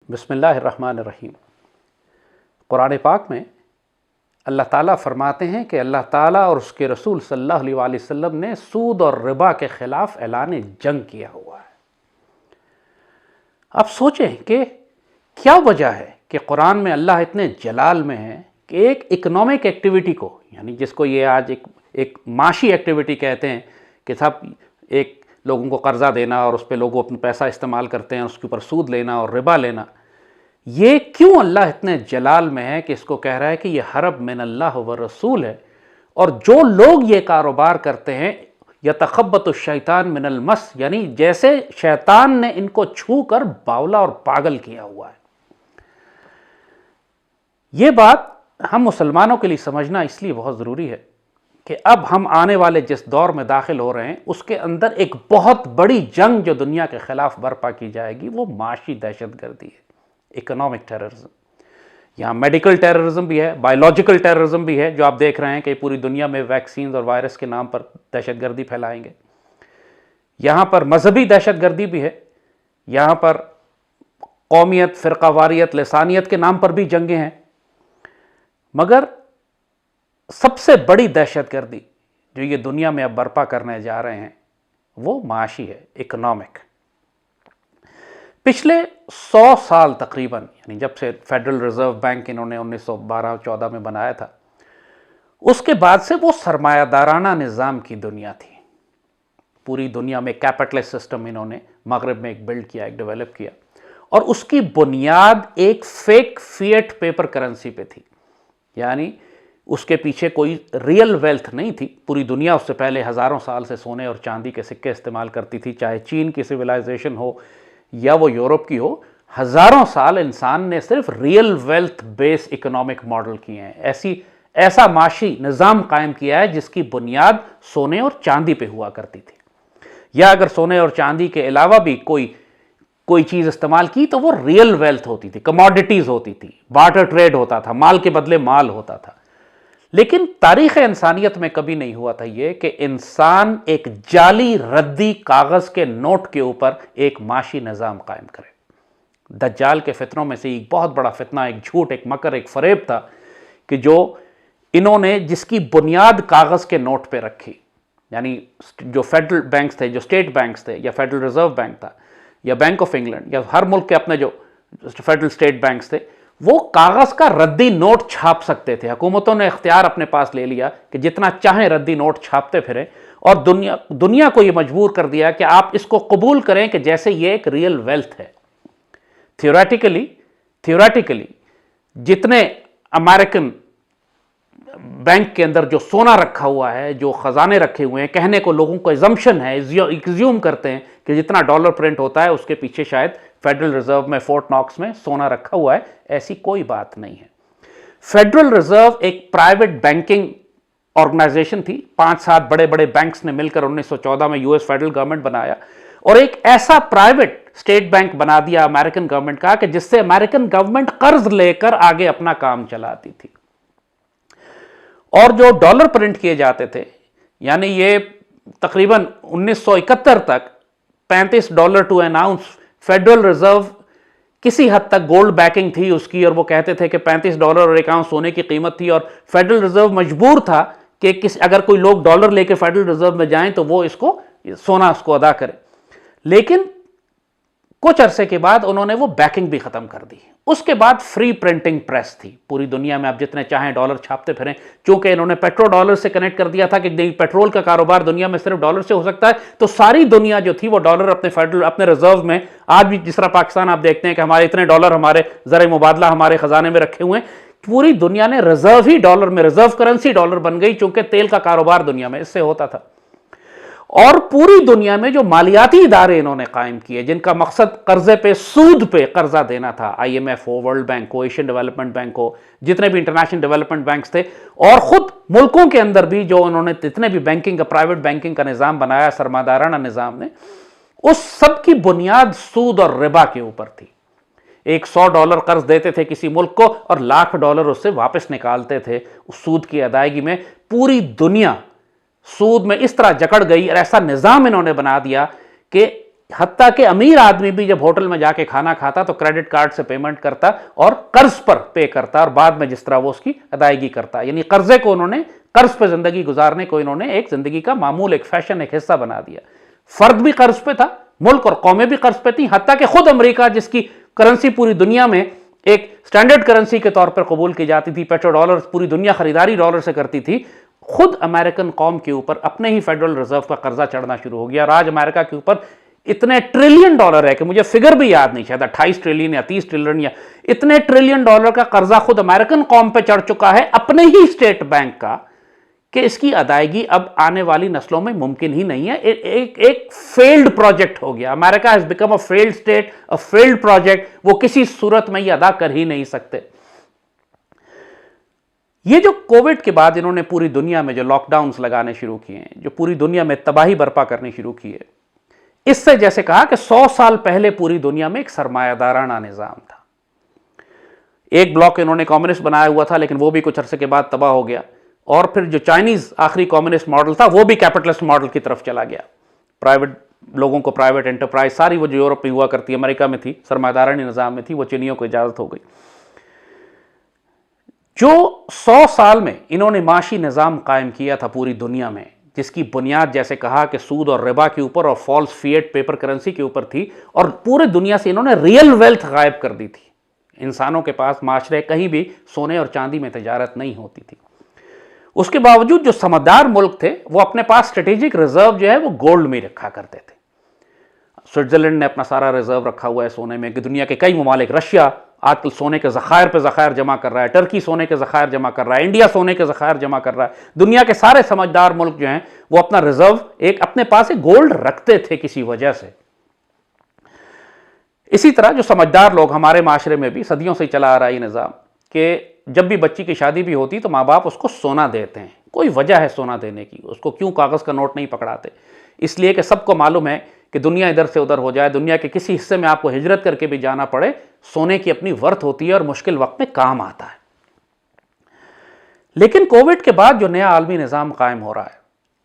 बिस्मिल्लाहिर्रहमानिर्रहीम। कुरान पाक में अल्लाह ताला फरमाते हैं कि अल्लाह ताला और उसके रसूल सल्लल्लाहु अलैहि वसल्लम ने सूद और रिबा के ख़िलाफ़ ऐलान जंग किया हुआ है। अब सोचें कि क्या वजह है कि कुरान में अल्लाह इतने जलाल में है कि एक इकोनॉमिक एक्टिविटी को, यानी जिसको ये आज एक माशी एक्टिविटी कहते हैं कि साहब एक लोगों को कर्ज़ा देना और उस पर लोग अपना पैसा इस्तेमाल करते हैं, उसके ऊपर सूद लेना और रिबा लेना, ये क्यों अल्लाह इतने जलाल में है कि इसको कह रहा है कि ये हरब मिन अल्लाह व रसूल है। और जो लोग ये कारोबार करते हैं यतखब्बतु शैतान मिनल मस, यानी जैसे शैतान ने इनको छू कर बावला और पागल किया हुआ है। ये बात हम मुसलमानों के लिए समझना इसलिए बहुत ज़रूरी है कि अब हम आने वाले जिस दौर में दाखिल हो रहे हैं उसके अंदर एक बहुत बड़ी जंग जो दुनिया के ख़िलाफ़ बर्पा की जाएगी वो माशी दहशतगर्दी है, इकोनॉमिक टेररिज्म। यहाँ मेडिकल टेररिज्म भी है, बायोलॉजिकल टेररिज्म भी है, जो आप देख रहे हैं कि पूरी दुनिया में वैक्सीन और वायरस के नाम पर दहशतगर्दी फैलाएंगे। यहाँ पर मजहबी दहशतगर्दी भी है, यहाँ पर कौमियत, फ़िरक़ावारियत, लसानियत के नाम पर भी जंगें हैं। मगर सबसे बड़ी दहशतगर्दी जो ये दुनिया में अब बर्पा करने जा रहे हैं वो माशी है, इकोनॉमिक। पिछले 100 साल तकरीबन, यानी जब से फेडरल रिजर्व बैंक इन्होंने 1912-14 में बनाया था, उसके बाद से वो सरमायादाराना निज़ाम की दुनिया थी। पूरी दुनिया में कैपिटलिस्ट सिस्टम इन्होंने मगरब में एक बिल्ड किया, एक डेवलप किया, और उसकी बुनियाद एक फेक फिएट पेपर करेंसी पे थी। यानी उसके पीछे कोई रियल वेल्थ नहीं थी। पूरी दुनिया उससे पहले हज़ारों साल से सोने और चांदी के सिक्के इस्तेमाल करती थी, चाहे चीन की सिविलाइजेशन हो या वो यूरोप की हो। हज़ारों साल इंसान ने सिर्फ real wealth base economic model किए हैं, ऐसा माशी निज़ाम कायम किया है जिसकी बुनियाद सोने और चांदी पे हुआ करती थी। या अगर सोने और चांदी के अलावा भी कोई चीज़ इस्तेमाल की तो वो रियल वेल्थ होती थी, कमोडिटीज़ होती थी, बार्टर ट्रेड होता था, माल के बदले माल होता था। लेकिन तारीख़ इंसानियत में कभी नहीं हुआ था ये कि इंसान एक जाली रद्दी कागज़ के नोट के ऊपर एक माशी निज़ाम कायम करे। दज्जाल के फितनों में से एक बहुत बड़ा फितना, एक झूठ, एक मकर, एक फरेब था कि जो इन्होंने जिसकी बुनियाद कागज़ के नोट पे रखी। यानी जो फेडरल बैंक्स थे, जो स्टेट बैंक्स थे, या फेडरल रिजर्व बैंक था, या बैंक ऑफ इंग्लैंड, या हर मुल्क के अपने जो फेडरल स्टेट बैंक्स थे, वो कागज़ का रद्दी नोट छाप सकते थे। हुकूमतों ने इख्तियार अपने पास ले लिया कि जितना चाहें रद्दी नोट छापते फिरें, और दुनिया को ये मजबूर कर दिया कि आप इसको कबूल करें कि जैसे ये एक रियल वेल्थ है। थियोरेटिकली जितने अमेरिकन बैंक के अंदर जो सोना रखा हुआ है, जो ख़जाने रखे हुए हैं, कहने को लोगों को एजम्पशन है, एग्ज्यूम करते हैं कि जितना डॉलर प्रिंट होता है उसके पीछे शायद फेडरल रिजर्व में फोर्ट नॉक्स में सोना रखा हुआ है। ऐसी कोई बात नहीं है। फेडरल रिजर्व एक प्राइवेट बैंकिंग ऑर्गेनाइजेशन थी। 5-7 बड़े बड़े बैंक्स ने मिलकर 1914 में यूएस फेडरल गवर्नमेंट बनाया और एक ऐसा प्राइवेट स्टेट बैंक बना दिया अमेरिकन गवर्नमेंट का कि जिससे अमेरिकन गवर्नमेंट कर्ज लेकर आगे अपना काम चलाती थी। और जो डॉलर प्रिंट किए जाते थे, यानी ये तकरीबन 1971 तक $35 to an ounce Federal Reserve किसी हद तक गोल्ड बैकिंग थी उसकी, और वो कहते थे कि $35 और 1 आउंस सोने की कीमत थी, और फेडरल रिजर्व मजबूर था कि अगर कोई लोग डॉलर लेके फेडरल रिजर्व में जाएं तो वो इसको सोना उसको अदा करे। लेकिन कुछ अरसे के बाद उन्होंने वो बैकिंग भी खत्म कर दी। उसके बाद फ्री प्रिंटिंग प्रेस थी। पूरी दुनिया में आप जितने चाहें डॉलर छापते फिरें। चूंकि इन्होंने पेट्रो डॉलर से कनेक्ट कर दिया था कि पेट्रोल का कारोबार दुनिया में सिर्फ डॉलर से हो सकता है, तो सारी दुनिया जो थी वो डॉलर अपने रिजर्व में, आज भी जिस तरह पाकिस्तान आप देखते हैं कि हमारे इतने डॉलर हमारे ज़र मुबादला हमारे खजाने में रखे हुए हैं, पूरी दुनिया ने रिजर्व ही डॉलर में, रिजर्व करेंसी डॉलर बन गई, चूंकि तेल का कारोबार दुनिया में इससे होता था। और पूरी दुनिया में जो मालियाती इदारे इन्होंने कायम किए जिनका मकसद कर्जे पे, सूद पे कर्जा देना था, IMF हो, वर्ल्ड बैंक हो, एशियन डेवलपमेंट बैंक हो, जितने भी इंटरनेशनल डेवलपमेंट बैंक्स थे, और खुद मुल्कों के अंदर भी जो उन्होंने जितने भी बैंकिंग का, प्राइवेट बैंकिंग का निज़ाम बनाया सरमादाराना निज़ाम ने, उस सब की बुनियाद सूद और रिबा के ऊपर थी। एक $100 कर्ज देते थे किसी मुल्क को और $1,00,000 उससे वापस निकालते थे उस सूद की अदायगी में। पूरी दुनिया सूद में इस तरह जकड़ गई और ऐसा निज़ाम इन्होंने बना दिया कि हत्ता कि अमीर आदमी भी जब होटल में जाके खाना खाता तो क्रेडिट कार्ड से पेमेंट करता और कर्ज पर पे करता और बाद में जिस तरह वो उसकी अदायगी करता, यानी कर्जे को उन्होंने, कर्ज पे जिंदगी गुजारने को इन्होंने एक जिंदगी का मामूल, एक फैशन, एक हिस्सा बना दिया। फर्द भी कर्ज पे था, मुल्क और कौमें भी कर्ज पे थी, हत्ता कि खुद अमेरिका जिसकी करेंसी पूरी दुनिया में एक स्टैंडर्ड करेंसी के तौर पर कबूल की जाती थी, पेट्रो डॉलर, पूरी दुनिया खरीदारी डॉलर से करती थी, खुद अमेरिकन कौम के ऊपर अपने ही फेडरल रिजर्व का कर्जा चढ़ना शुरू हो गया और आज अमेरिका के ऊपर इतने ट्रिलियन डॉलर है कि मुझे फिगर भी याद नहीं, शायद 28 ट्रिलियन या 30 ट्रिलियन या इतने ट्रिलियन डॉलर का कर्जा खुद अमेरिकन कौम पे चढ़ चुका है अपने ही स्टेट बैंक का, कि इसकी अदायगी अब आने वाली नस्लों में मुमकिन ही नहीं है। एक फेल्ड प्रोजेक्ट हो गया। America has become a failed state, a failed project. वो किसी सूरत में ये अदा कर ही नहीं सकते। ये जो कोविड के बाद इन्होंने पूरी दुनिया में जो लॉकडाउन्स लगाने शुरू किए हैं, जो पूरी दुनिया में तबाही बर्पा करनी शुरू की है, इससे जैसे कहा कि 100 साल पहले पूरी दुनिया में एक सरमायादाराना निजाम था। एक ब्लॉक इन्होंने कम्युनिस्ट बनाया हुआ था, लेकिन वो भी कुछ अरसे के बाद तबाह हो गया। और फिर जो चाइनीज आखिरी कम्युनिस्ट मॉडल था वो भी कैपिटलिस्ट मॉडल की तरफ चला गया। प्राइवेट लोगों को प्राइवेट एंटरप्राइज सारी वो जो यूरोप में हुआ करती, अमेरिका में थी, सरमायादारानी निजाम में थी, वो चीनियों को इजाजत हो गई। जो 100 साल में इन्होंने माशी निजाम कायम किया था पूरी दुनिया में, जिसकी बुनियाद जैसे कहा कि सूद और रिबा के ऊपर और फॉल्स फिएट पेपर करेंसी के ऊपर थी, और पूरे दुनिया से इन्होंने रियल वेल्थ गायब कर दी थी। इंसानों के पास माशरे कहीं भी सोने और चांदी में तजारत नहीं होती थी। उसके बावजूद जो समझदार मुल्क थे वो अपने पास स्ट्रेटेजिक रिजर्व जो है वो गोल्ड में रखा करते थे। स्विट्जरलैंड ने अपना सारा रिजर्व रखा हुआ है सोने में, कि दुनिया के कई ममालिक, रशिया आजकल सोने के ज़खायर पे ज़खायर जमा कर रहा है, टर्की सोने के ज़खायर जमा कर रहा है, इंडिया सोने के ज़खायर जमा कर रहा है। दुनिया के सारे समझदार मुल्क जो हैं वो अपना रिजर्व एक अपने पास एक गोल्ड रखते थे किसी वजह से। इसी तरह जो समझदार लोग, हमारे माशरे में भी सदियों से चला आ रहा है निज़ाम कि जब भी बच्ची की शादी भी होती तो माँ बाप उसको सोना देते हैं। कोई वजह है सोना देने की, उसको क्यों कागज़ का नोट नहीं पकड़ाते? इसलिए कि सबको मालूम है कि दुनिया इधर से उधर हो जाए, दुनिया के किसी हिस्से में आपको हिजरत करके भी जाना पड़े, सोने की अपनी वर्थ होती है और मुश्किल वक्त में काम आता है। लेकिन कोविड के बाद जो नया आलमी निज़ाम कायम हो रहा है,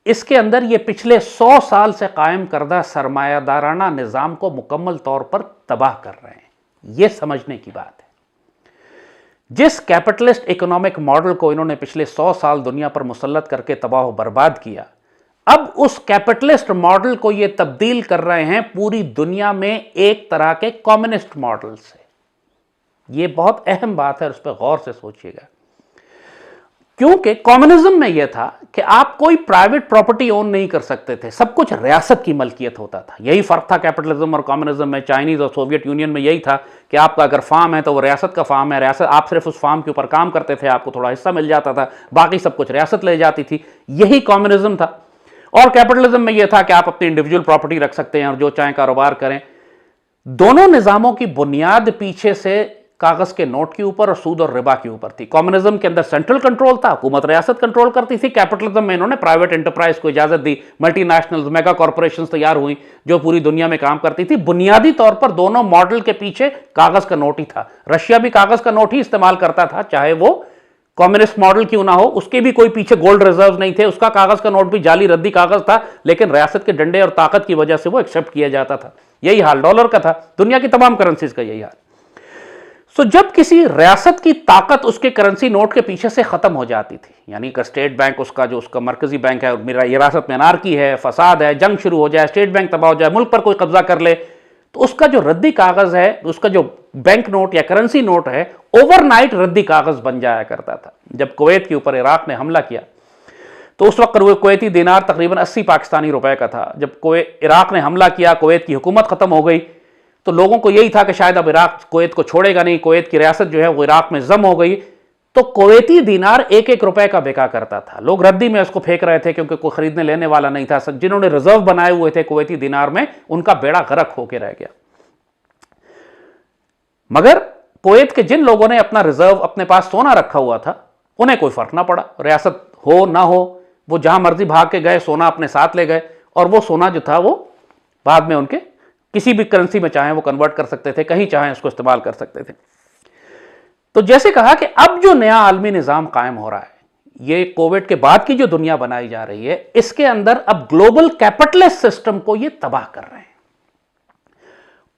इसके अंदर ये पिछले 100 साल से कायम करदा सरमायादाराना निज़ाम को मुकम्मल तौर पर तबाह कर रहे हैं। यह समझने की बात है। जिस कैपिटलिस्ट इकोनॉमिक मॉडल को इन्होंने पिछले 100 साल दुनिया पर मुसल्लत करके तबाह बर्बाद किया, अब उस कैपिटलिस्ट मॉडल को ये तब्दील कर रहे हैं पूरी दुनिया में एक तरह के कम्युनिस्ट मॉडल से। ये बहुत अहम बात है, उस पर गौर से सोचिएगा। क्योंकि कम्युनिज्म में यह था कि आप कोई प्राइवेट प्रॉपर्टी ओन नहीं कर सकते थे, सब कुछ रियासत की मलकियत होता था। यही फर्क था कैपिटलिज्म और कम्युनिज्म में। चाइनीज और सोवियत यूनियन में यही था कि आपका अगर फार्म है तो वो रियासत का फार्म है, रियासत, आप सिर्फ उस फार्म के ऊपर काम करते थे, आपको थोड़ा हिस्सा मिल जाता था, बाकी सब कुछ रियासत ले जाती थी। यही कम्युनिज्म था। और कैपिटलिज्म में यह था कि आप अपनी इंडिविजुअल प्रॉपर्टी रख सकते हैं और जो चाहें कारोबार करें। दोनों निजामों की बुनियाद पीछे से कागज के नोट के ऊपर और सूद और रिबा के ऊपर थी। कम्युनिज्म के अंदर सेंट्रल कंट्रोल था, हुकूमत रियासत कंट्रोल करती थी। कैपिटलिज्म में इन्होंने प्राइवेट एंटरप्राइज को इजाजत दी, मल्टीनेशनल्स, मेगा कॉर्पोरेशंस तैयार हुई जो पूरी दुनिया में काम करती थी। बुनियादी तौर पर दोनों मॉडल के पीछे कागज का नोट ही था। रशिया भी कागज का नोट ही इस्तेमाल करता था, चाहे वो कम्युनिस्ट मॉडल क्यों ना हो। उसके भी कोई पीछे गोल्ड रिजर्व नहीं थे, उसका कागज का नोट भी जाली रद्दी कागज था, लेकिन रियासत के डंडे और ताकत की वजह से वो एक्सेप्ट किया जाता था। यही हाल डॉलर का था, दुनिया की तमाम करेंसीज का यही हाल। सो जब किसी रियासत की ताकत उसके करेंसी नोट के पीछे से खत्म हो जाती थी, यानी कि स्टेट बैंक उसका जो उसका मरकजी बैंक है, मेरा रियासत में अनारकी है, फसाद है, जंग शुरू हो जाए, स्टेट बैंक तबाह हो जाए, मुल्क पर कोई कब्जा कर ले, तो उसका जो रद्दी कागज है, उसका जो बैंक नोट या करेंसी नोट है, ओवरनाइट रद्दी कागज बन जाया करता था। जब कुवैत के ऊपर इराक ने हमला किया तो उस वक्त कुवैती दिनार तकरीबन 80 पाकिस्तानी रुपए का था। जब इराक ने हमला किया, कुवैत की हुकूमत खत्म हो गई, तो लोगों को यही था कि शायद अब इराक कुवैत को छोड़ेगा नहीं, कुवैत की रियासत जो है वो इराक में जम हो गई। तो कुवैती दिनार 1-1 रुपए का बिका करता था। लोग रद्दी में उसको फेंक रहे थे क्योंकि कोई खरीदने लेने वाला नहीं था। जिन्होंने रिजर्व बनाए हुए थे कुवैती दिनार में, उनका बेड़ा गर्क होकर रह गया। मगर कुवैत के जिन लोगों ने अपना रिजर्व अपने पास सोना रखा हुआ था, उन्हें कोई फर्क ना पड़ा। रियासत हो ना हो, वो जहां मर्जी भाग के गए, सोना अपने साथ ले गए, और वो सोना जो था वो बाद में उनके किसी भी करेंसी में चाहें वो कन्वर्ट कर सकते थे, कहीं चाहें उसको इस्तेमाल कर सकते थे। तो जैसे कहा कि अब जो नया आलमी निजाम कायम हो रहा है, ये कोविड के बाद की जो दुनिया बनाई जा रही है, इसके अंदर अब ग्लोबल कैपिटलिस्ट सिस्टम को ये तबाह कर रहे हैं।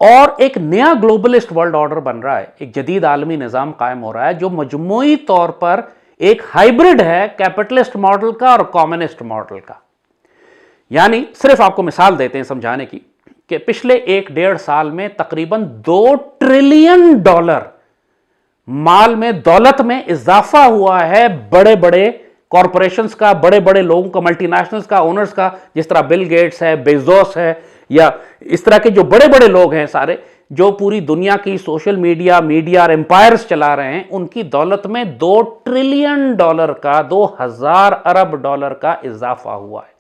और एक नया ग्लोबलिस्ट वर्ल्ड ऑर्डर बन रहा है, एक जदीद आलमी निजाम कायम हो रहा है जो मजमूई तौर पर एक हाइब्रिड है कैपिटलिस्ट मॉडल का और कम्युनिस्ट मॉडल का। यानी सिर्फ आपको मिसाल देते हैं समझाने की कि पिछले 1-1.5 साल में तकरीबन $2 ट्रिलियन माल में, दौलत में इजाफा हुआ है बड़े बड़े कॉरपोरेशंस का, बड़े बड़े लोगों का, मल्टीनेशनल्स का, ओनर्स का, जिस तरह बिल गेट्स है, बेजोस है, या इस तरह के जो बड़े बड़े लोग हैं सारे, जो पूरी दुनिया की सोशल मीडिया और एम्पायर्स चला रहे हैं, उनकी दौलत में $2 ट्रिलियन का, 2000 अरब डॉलर का इजाफा हुआ है।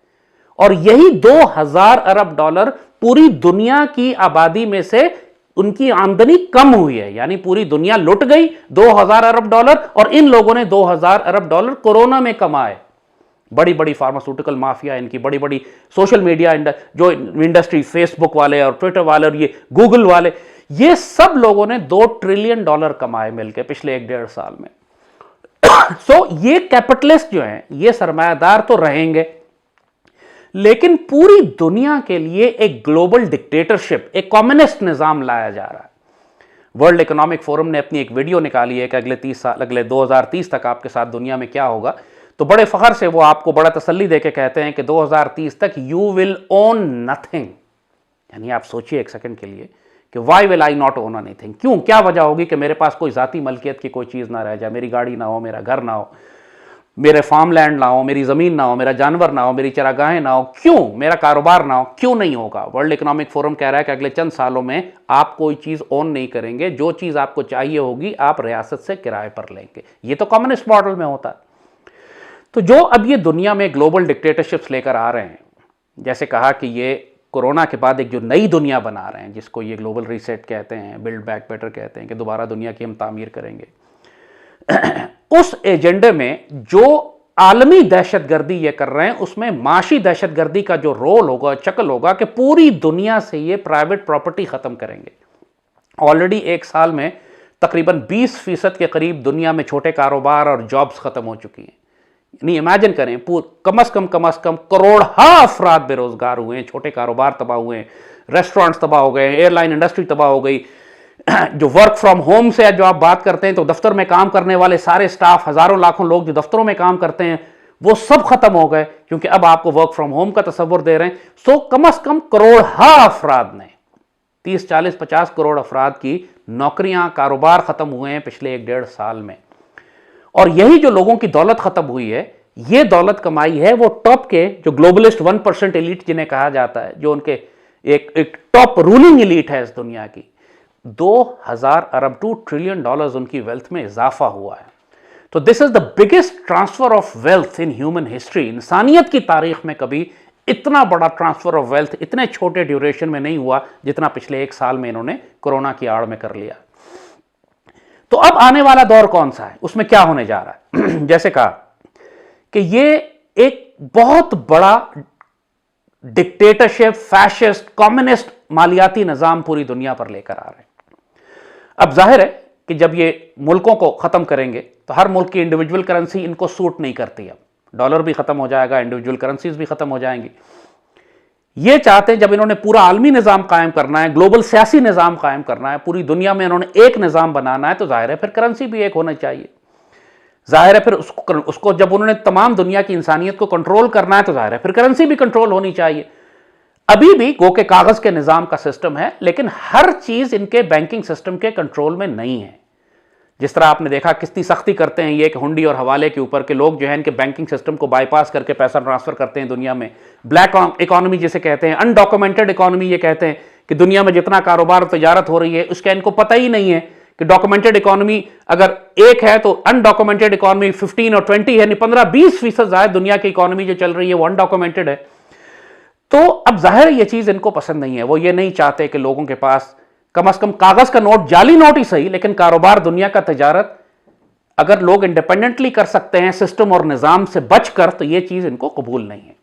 और यही 2000 अरब डॉलर पूरी दुनिया की आबादी में से उनकी आमदनी कम हुई है। यानी पूरी दुनिया लुट गई 2000 अरब डॉलर, और इन लोगों ने 2000 अरब डॉलर कोरोना में कमाए। बड़ी बड़ी फार्मास्यूटिकल माफिया, इनकी बड़ी बड़ी सोशल मीडिया जो इंडस्ट्री, फेसबुक वाले और ट्विटर वाले और ये गूगल वाले, ये सब लोगों ने $2 ट्रिलियन कमाए मिलकर पिछले 1-1.5 साल में। सो ये कैपिटलिस्ट जो हैं, ये सरमायादार तो रहेंगे, लेकिन पूरी दुनिया के लिए एक ग्लोबल डिक्टेटरशिप, एक कम्युनिस्ट निजाम लाया जा रहा है। वर्ल्ड इकोनॉमिक फोरम ने अपनी एक वीडियो निकाली है कि अगले 2030 तक आपके साथ दुनिया में क्या होगा। तो बड़े फखर से वो आपको बड़ा तसल्ली देके कहते हैं कि 2030 तक यू विल ओन नथिंग। यानी आप सोचिए एक सेकंड के लिए कि why will I not own anything, क्यों, क्या वजह होगी कि मेरे पास कोई जाती मलकियत की कोई चीज ना रह जाए, मेरी गाड़ी ना हो, मेरा घर ना हो, मेरे फार्म लैंड ना हो, मेरी जमीन ना हो, मेरा जानवर ना हो, मेरी चरागाहें ना हो, क्यों, मेरा कारोबार ना हो, क्यों नहीं होगा। वर्ल्ड इकोनॉमिक फोरम कह रहा है कि अगले चंद सालों में आप कोई चीज ओन नहीं करेंगे, जो चीज आपको चाहिए होगी आप रियासत से किराए पर लेंगे। ये तो कम्युनिस्ट मॉडल में होता है। तो जो अब ये दुनिया में ग्लोबल डिक्टेटरशिप्स लेकर आ रहे हैं, जैसे कहा कि ये कोरोना के बाद एक जो नई दुनिया बना रहे हैं, जिसको ये ग्लोबल रीसेट कहते हैं, बिल्ड बैक बेटर कहते हैं, कि दोबारा दुनिया की हम तामीर करेंगे, उस एजेंडे में जो आलमी दहशतगर्दी ये कर रहे हैं, उसमें माशी दहशतगर्दी का जो रोल होगा, शक्ल होगा, कि पूरी दुनिया से ये प्राइवेट प्रॉपर्टी खत्म करेंगे। ऑलरेडी 1 साल में तकरीबन 20% के करीब दुनिया में छोटे कारोबार और जॉब्स खत्म हो चुकी हैं। नहीं, इमेजिन करें, कम अज कम करोड़ अफराद बेरोजगार हुए हैं, छोटे कारोबार तबाह हुए हैं, रेस्टोरेंट्स तबाह हो गए, एयरलाइन इंडस्ट्री तबाह हो गई। जो वर्क फ्रॉम होम से जो आप बात करते हैं, तो दफ्तर में काम करने वाले सारे स्टाफ, हजारों लाखों लोग जो दफ्तरों में काम करते हैं, वो सब खत्म हो गए, क्योंकि अब आपको वर्क फ्रॉम होम का तस्वर दे रहे हैं। सो कम अज कम करोड़ अफराद ने, 30, 40, 50 करोड़ अफराद की नौकरियां, कारोबार खत्म हुए हैं पिछले 1-1.5 साल में। और यही जो लोगों की दौलत खत्म हुई है, ये दौलत कमाई है वो टॉप के जो ग्लोबलिस्ट 1% एलीट जिन्हें कहा जाता है, जो उनके एक टॉप रूलिंग एलीट है इस दुनिया की। 2000 अरब $2 ट्रिलियन उनकी वेल्थ में इजाफा हुआ है। तो this is the biggest transfer of wealth in human history. इंसानियत की तारीख में कभी इतना बड़ा ट्रांसफर ऑफ वेल्थ इतने छोटे ड्यूरेशन में नहीं हुआ जितना पिछले 1 साल में इन्होंने कोरोना की आड़ में कर लिया। तो अब आने वाला दौर कौन सा है, उसमें क्या होने जा रहा है? जैसे कहा कि ये एक बहुत बड़ा डिक्टेटरशिप, फैशिस्ट, कम्युनिस्ट मालियाती निजाम पूरी दुनिया पर लेकर आ रहे हैं। अब जाहिर है कि जब ये मुल्कों को खत्म करेंगे तो हर मुल्क की इंडिविजुअल करेंसी इनको सूट नहीं करती। अब डॉलर भी खत्म हो जाएगा, इंडिविजुअल करेंसीज भी खत्म हो जाएंगी। ये चाहते हैं, जब इन्होंने पूरा आलमी निजाम कायम करना है, ग्लोबल सियासी निजाम कायम करना है, पूरी दुनिया में इन्होंने एक निजाम बनाना है, तो जाहिर है फिर करेंसी भी एक होना चाहिए। जाहिर है फिर उसको जब उन्होंने तमाम दुनिया की इंसानियत को कंट्रोल करना है, तो जाहिर है फिर करेंसी भी कंट्रोल होनी चाहिए। अभी भी गो के कागज के निजाम का सिस्टम है, लेकिन हर चीज इनके बैंकिंग सिस्टम के कंट्रोल में नहीं है। जिस तरह आपने देखा कितनी सख्ती करते हैं ये कि हुंडी और हवाले के ऊपर के लोग जो है इनके बैंकिंग सिस्टम को बाईपास करके पैसा ट्रांसफर करते हैं दुनिया में। ब्लैक इकोनॉमी जिसे कहते हैं, अनडॉक्यूमेंटेड इकोनॉमी ये कहते हैं कि दुनिया में जितना कारोबार तजारत हो रही है उसका इनको पता ही नहीं है कि डॉक्यूमेंटेड इकोनॉमी अगर 1 है तो अनडॉक्यूमेंटेड इकोनॉमी 15 और 20 है, 15-20% ज्यादा दुनिया की इकोनॉमी जो चल रही है वो अनडॉक्यूमेंटेड है। तो अब जाहिर ये चीज इनको पसंद नहीं है। वो ये नहीं चाहते कि लोगों के पास कम से कम कागज का नोट, जाली नोट ही सही, लेकिन कारोबार, दुनिया का तजारत अगर लोग इंडिपेंडेंटली कर सकते हैं सिस्टम और निजाम से बचकर, तो ये चीज इनको कबूल नहीं है।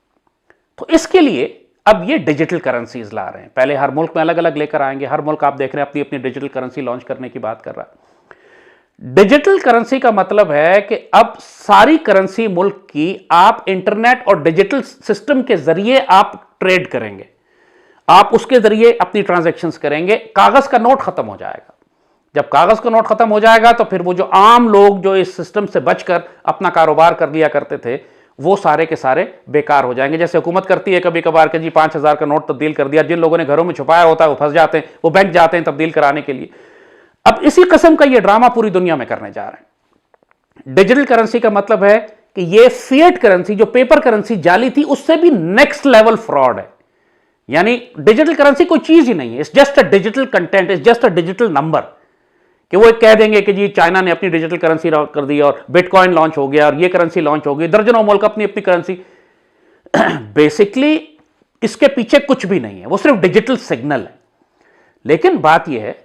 तो इसके लिए अब ये डिजिटल करेंसीज ला रहे हैं। पहले हर मुल्क में अलग अलग लेकर आएंगे, हर मुल्क आप देख रहे हैं अपनी अपनी डिजिटल करेंसी लॉन्च करने की बात कर रहा है। डिजिटल करेंसी का मतलब है कि अब सारी करेंसी मुल्क की आप इंटरनेट और डिजिटल सिस्टम के जरिए आप ट्रेड करेंगे। आप उसके जरिए अपनी ट्रांजैक्शंस करेंगे। कागज का नोट खत्म हो जाएगा। जब कागज का नोट खत्म हो जाएगा तो फिर वो जो आम लोग जो इस सिस्टम से बचकर अपना कारोबार कर लिया करते थे, वो सारे के सारे बेकार हो जाएंगे। जैसे हुकूमत करती है कभी कभार के जी 5,000 का नोट तब्दील कर दिया, जिन लोगों ने घरों में छुपाया होता है वो फंस जाते हैं, वो बैंक जाते हैं तब्दील कराने के लिए। अब इसी किस्म का ये ड्रामा पूरी दुनिया में करने जा रहे हैं। डिजिटल करेंसी का मतलब है कि ये फिएट करेंसी, जो पेपर करेंसी जाली थी, उससे भी नेक्स्ट लेवल फ्रॉड है। यानी डिजिटल करेंसी कोई चीज ही नहीं है, it's just a digital content, it's just a digital number. कि वो कह देंगे कि जी चाइना ने अपनी डिजिटल करेंसी कर दी और बिटकॉइन लॉन्च हो गया और ये करेंसी लॉन्च हो गई, दर्जनों मुल्क अपनी अपनी करेंसी। बेसिकली इसके पीछे कुछ भी नहीं है, वो सिर्फ डिजिटल सिग्नल है। लेकिन बात यह है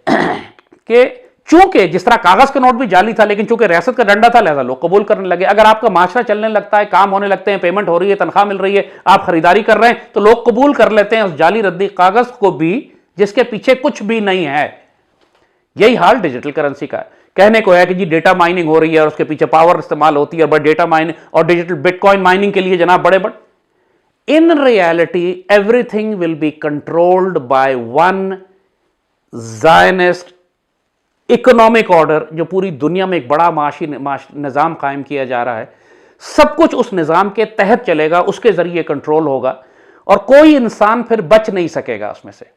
कि चूंकि जिस तरह कागज का नोट भी जाली था, लेकिन चूंकि रियासत का डंडा था, लिहाजा लोग कबूल करने लगे। अगर आपका माशरा चलने लगता है, काम होने लगते हैं, पेमेंट हो रही है, तनख्वाह मिल रही है, आप खरीदारी कर रहे हैं, तो लोग कबूल कर लेते हैं उस जाली रद्दी कागज को भी, जिसके पीछे कुछ भी नहीं है। यही हाल डिजिटल करेंसी का है। कहने को है कि जी डेटा माइनिंग हो रही है और उसके पीछे पावर इस्तेमाल होती है, बट डेटा माइनिंग और डिजिटल बिटकॉइन माइनिंग के लिए जनाब बड़े in reality everything will be controlled by one Zionist economic order, जो पूरी दुनिया में एक बड़ा माशी निज़ाम कायम किया जा रहा है। सब कुछ उस निज़ाम के तहत चलेगा, उसके जरिए कंट्रोल होगा और कोई इंसान फिर बच नहीं सकेगा उसमें से।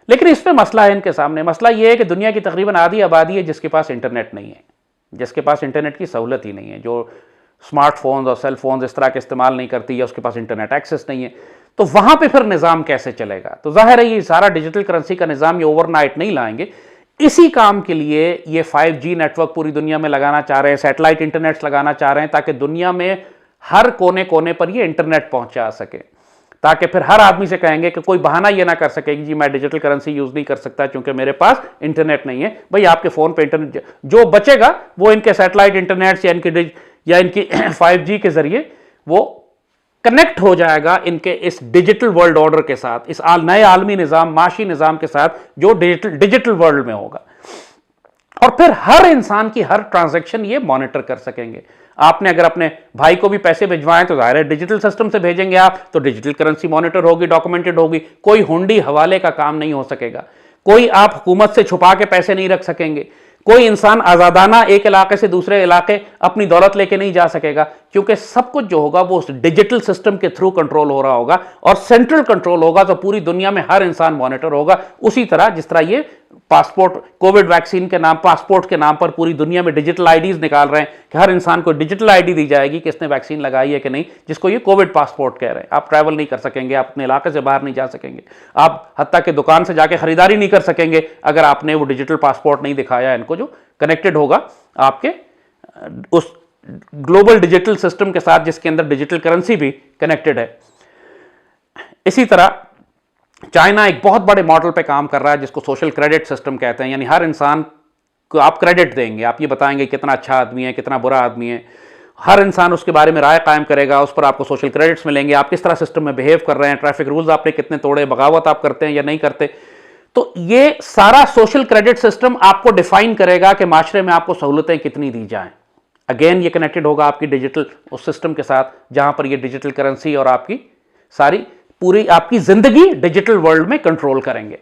लेकिन इस पे मसला है इनके सामने। मसला यह है कि दुनिया की तकरीबन आधी आबादी है जिसके पास इंटरनेट नहीं है, जिसके पास इंटरनेट की सहूलत ही नहीं है, जो स्मार्टफोन्स और सेल फोन्स इस तरह के इस्तेमाल नहीं करती या उसके पास इंटरनेट एक्सेस नहीं है। तो वहां पे फिर निज़ाम कैसे चलेगा? तो जाहिर है ये सारा डिजिटल करेंसी का निज़ाम ये ओवरनाइट नहीं लाएंगे। इसी काम के लिए ये 5G नेटवर्क पूरी दुनिया में लगाना चाह रहे हैं, सैटेलाइट इंटरनेट्स लगाना चाह रहे हैं, ताकि दुनिया में हर कोने कोने पर ये इंटरनेट पहुंचा सके, ताकि फिर हर आदमी से कहेंगे कि कोई बहाना ये ना कर सके कि जी मैं डिजिटल करेंसी यूज नहीं कर सकता क्योंकि मेरे पास इंटरनेट नहीं है। भाई आपके फोन पे इंटरनेट जो बचेगा वो इनके सैटेलाइट इंटरनेट या इनकी 5G के जरिए वो कनेक्ट हो जाएगा इनके इस डिजिटल वर्ल्ड ऑर्डर के साथ, इस नए आलमी निज़ाम, माशी निज़ाम के साथ जो डिजिटल वर्ल्ड में होगा। और फिर हर इंसान की हर ट्रांजैक्शन ये मॉनिटर कर सकेंगे। आपने अगर अपने भाई को भी पैसे भिजवाएं तो जाहिर है डिजिटल सिस्टम से भेजेंगे आप, तो डिजिटल करेंसी मॉनिटर होगी, डॉक्यूमेंटेड होगी। कोई हुंडी हवाले का काम नहीं हो सकेगा, कोई आप हुकूमत से छुपा के पैसे नहीं रख सकेंगे, कोई इंसान आजादाना एक इलाके से दूसरे इलाके अपनी दौलत लेके नहीं जा सकेगा, क्योंकि सब कुछ जो होगा वो उस डिजिटल सिस्टम के थ्रू कंट्रोल हो रहा होगा और सेंट्रल कंट्रोल होगा। तो पूरी दुनिया में हर इंसान मॉनिटर होगा, उसी तरह जिस तरह ये पासपोर्ट, कोविड वैक्सीन के नाम, पासपोर्ट के नाम पर पूरी दुनिया में डिजिटल आईडीज निकाल रहे हैं कि हर इंसान को डिजिटल आईडी दी जाएगी कि इसने वैक्सीन लगाई है कि नहीं, जिसको ये कोविड पासपोर्ट कह रहे हैं। आप ट्रैवल नहीं कर सकेंगे, आप अपने इलाके से बाहर नहीं जा सकेंगे, आप हत्ता के दुकान से जाके खरीदारी नहीं कर सकेंगे अगर आपने वो डिजिटल पासपोर्ट नहीं दिखाया इनको, जो कनेक्टेड होगा आपके उस ग्लोबल डिजिटल सिस्टम के साथ जिसके अंदर डिजिटल करेंसी भी कनेक्टेड है। इसी तरह चाइना एक बहुत बड़े मॉडल पे काम कर रहा है जिसको सोशल क्रेडिट सिस्टम कहते हैं। यानी हर इंसान को आप क्रेडिट देंगे, आप ये बताएंगे कितना अच्छा आदमी है, कितना बुरा आदमी है, हर इंसान उसके बारे में राय कायम करेगा, उस पर आपको सोशल क्रेडिट्स मिलेंगे, आप किस तरह सिस्टम में बिहेव कर रहे हैं, ट्रैफिक रूल्स आपने कितने तोड़े, बगावत आप करते हैं या नहीं करते। तो ये सारा सोशल क्रेडिट सिस्टम आपको डिफाइन करेगा कि माशरे में आपको सहूलतें कितनी दी जाएं। अगेन ये कनेक्टेड होगा आपकी डिजिटल उस सिस्टम के साथ जहां पर ये डिजिटल करेंसी और आपकी सारी पूरी आपकी जिंदगी डिजिटल वर्ल्ड में कंट्रोल करेंगे।